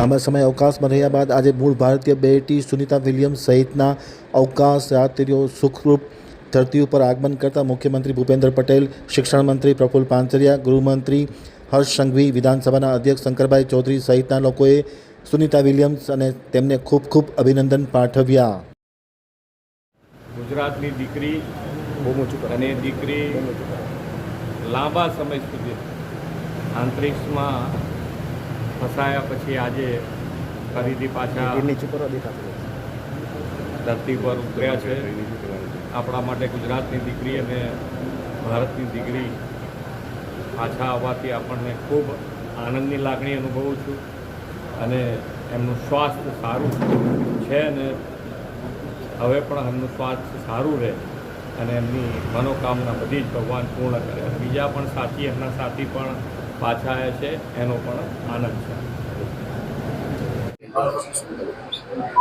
લાંબા સમય અવકાશમાં રહ્યા બાદ આજે મૂળ ભારતીય બેટી સુનિતા વિલિયમ્સ સહિતના અવકાશ યાત્રીઓ સુખરૂપ ધરતી ઉપર આગમન કરતા મુખ્યમંત્રી ભૂપેન્દ્ર પટેલ, શિક્ષણ મંત્રી પ્રફુલ્લ પાનસરિયા, ગૃહમંત્રી હર્ષ સંઘવી, વિધાનસભાના અધ્યક્ષ શંકરભાઈ ચૌધરી સહિતના લોકોએ સુનિતા વિલિયમ્સ અને તેમને ખૂબ ખૂબ અભિનંદન પાઠવ્યા. ગુજરાતની દીકરી અને દીકરી લાંબા સમય સુધી અંતરિક્ષમાં ફસાયા પછી આજે ફરીથી પાછા ધરતી પર ઉતર્યા છે. આપણા માટે ગુજરાતની દીકરી અને ભારતની દીકરી પાછા આવવાથી આપણને ખૂબ આનંદની લાગણી અનુભવું છું અને એમનું સ્વાસ્થ્ય સારું છે અને હવે પણ એમનું સ્વાસ્થ્ય સારું રહે અને એમની મનોકામના બધી જ ભગવાન પૂર્ણ કરે. બીજા પણ સાથી એમના સાથી પણ પાછા આવ્યા છે, એનો પણ આનંદ છે.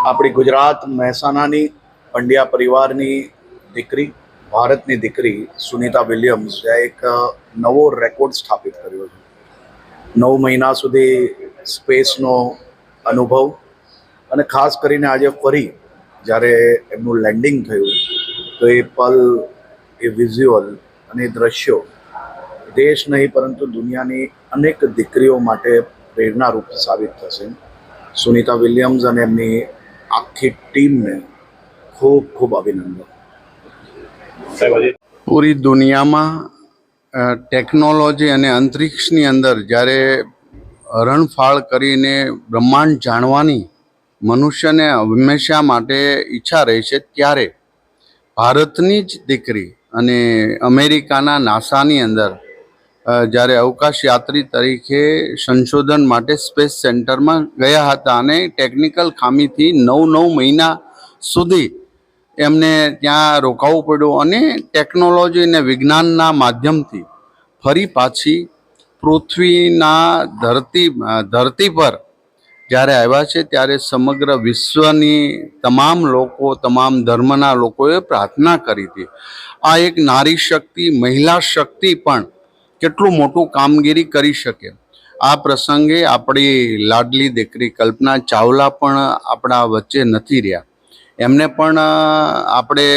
આપણી ગુજરાત મહેસાણાની પંડ્યા પરિવારની દીકરી, ભારતની દીકરી સુનિતા વિલિયમ્સ એક નવો રેકોર્ડ સ્થાપિત કર્યો છે. 9 મહિના સુધી સ્પેસનો અનુભવ અને ખાસ કરીને આજે ફરી જ્યારે એમનું લેન્ડિંગ થયું તો એ પલ, એ વિઝ્યુઅલ અને એ દ્રશ્યો દેશ નહીં પરંતુ દુનિયાની અનેક દીકરીઓ માટે પ્રેરણારૂપ સાબિત થશે. સુનિતા વિલિયમ્સ અને એમની આખી ટીમને ખૂબ ખૂબ અભિનંદન. પૂરી દુનિયામાં ટેકનોલોજી અને અંતરિક્ષની અંદર જ્યારે હરણફાળ કરીને બ્રહ્માંડ જાણવાની મનુષ્યને હંમેશા માટે ઈચ્છા રહી છે, ત્યારે ભારતની જ દીકરી અને અમેરિકાના નાસાની અંદર જ્યારે અવકાશ યાત્રી તરીકે સંશોધન માટે સ્પેસ સેન્ટરમાં ગયા હતા અને ટેકનિકલ ખામીથી 9 મહિના સુધી એમને ત્યાં રોકાવું પડ્યું અને ટેકનોલોજી અને વિજ્ઞાનના માધ્યમથી ફરી પાછી પૃથ્વીના ધરતી પર જ્યારે આવ્યા છે ત્યારે સમગ્ર વિશ્વની તમામ લોકો, તમામ ધર્મના લોકોએ પ્રાર્થના કરી હતી. આ એક નારી શક્તિ, મહિલા શક્તિ પણ કેટલું મોટું કામગીરી કરી શકે. આ પ્રસંગે આપણી લાડલી દીકરી કલ્પના ચાવલા પણ આપણા વચ્ચે નથી રહ્યા. એમને પણ આપણે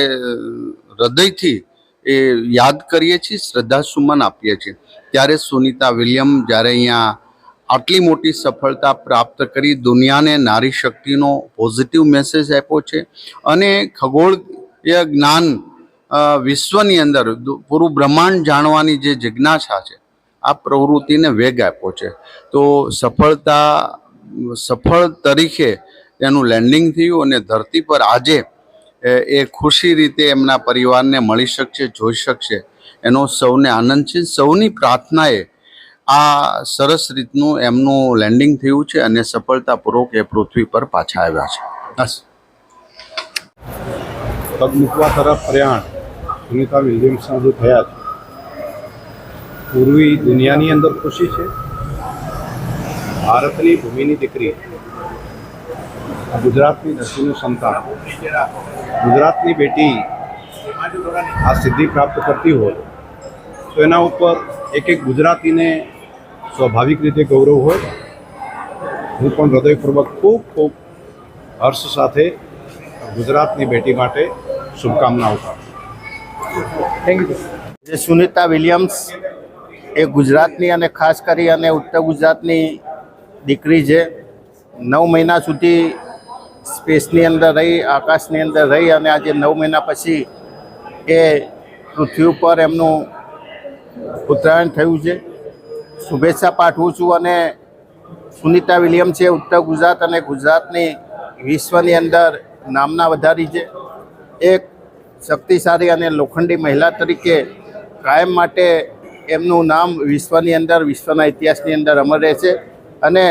હૃદયથી એ યાદ કરીએ છીએ, શ્રદ્ધાસુમન આપીએ છીએ. ત્યારે સુનિતા વિલિયમ જ્યારે અહીંયા આટલી મોટી સફળતા પ્રાપ્ત કરી, દુનિયાને નારી શક્તિનો પોઝિટિવ મેસેજ આપ્યો છે અને ખગોળીય જ્ઞાન વિશ્વની અંદર પૂરું બ્રહ્માંડ જાણવાની જે જિજ્ઞાસા છે, આ પ્રવૃત્તિને વેગ આપ્યો છે. તો સફળ તરીકે એનું લેન્ડિંગ થયું અને ધરતી પર આજે એ ખુશી રીતે એમના પરિવારને મળી શકશે, જોઈ શકશે, એનો સૌને આનંદ છે. સૌની પ્રાર્થનાએ આ સરસ રીતનું એમનું લેન્ડિંગ થયું છે અને સફળતાપૂર્વક એ પૃથ્વી પર પાછા આવ્યા છે. બસ. પગ મૂકવા તરફ પ્રયાણ સુનિતા વિલિયમ્સના જો થયા છે, પૂર્વી દુનિયાની અંદર ખુશી છે. ભારતની ભૂમિની દીકરી, ગુજરાતની ધરતીનું સંતાન, ગુજરાતની બેટી આ સિદ્ધિ પ્રાપ્ત કરતી હોય તો એના ઉપર એક ગુજરાતીને સ્વાભાવિક રીતે ગૌરવ હોય. હું પણ હૃદયપૂર્વક ખૂબ ખૂબ હર્ષ સાથે ગુજરાતની બેટી માટે શુભકામનાઓ પાઠવું. Thank you. જે સુનિતા વિલિયમ્સ એ ગુજરાતની અને ખાસ કરી અને ઉત્તર ગુજરાતની દીકરી છે. 9 મહિના સુધી સ્પેસની અંદર રહી, આકાશની અંદર રહી અને આજે 9 મહિના પછી એ પૃથ્વી ઉપર એમનું ઉત્તરાયણ થયું છે. શુભેચ્છા પાઠવું છું. અને સુનિતા વિલિયમ્સે ઉત્તર ગુજરાત અને ગુજરાતની વિશ્વની અંદર નામના વધારી છે. એક શક્તિશાળી અને લોખંડી મહિલા તરીકે કાયમ માટે એમનું નામ વિશ્વની અંદર, વિશ્વના ઇતિહાસની અંદર અમર રહેશે અને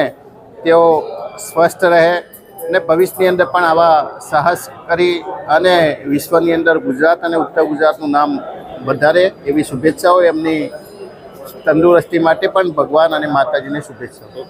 તેઓ સ્વસ્થ રહે અને ભવિષ્યની અંદર પણ આવા સાહસ કરી અને વિશ્વની અંદર ગુજરાત અને ઉત્તર ગુજરાતનું નામ વધારે એવી શુભેચ્છાઓ. એમની તંદુરસ્તી માટે પણ ભગવાન અને માતાજીને શુભેચ્છાઓ.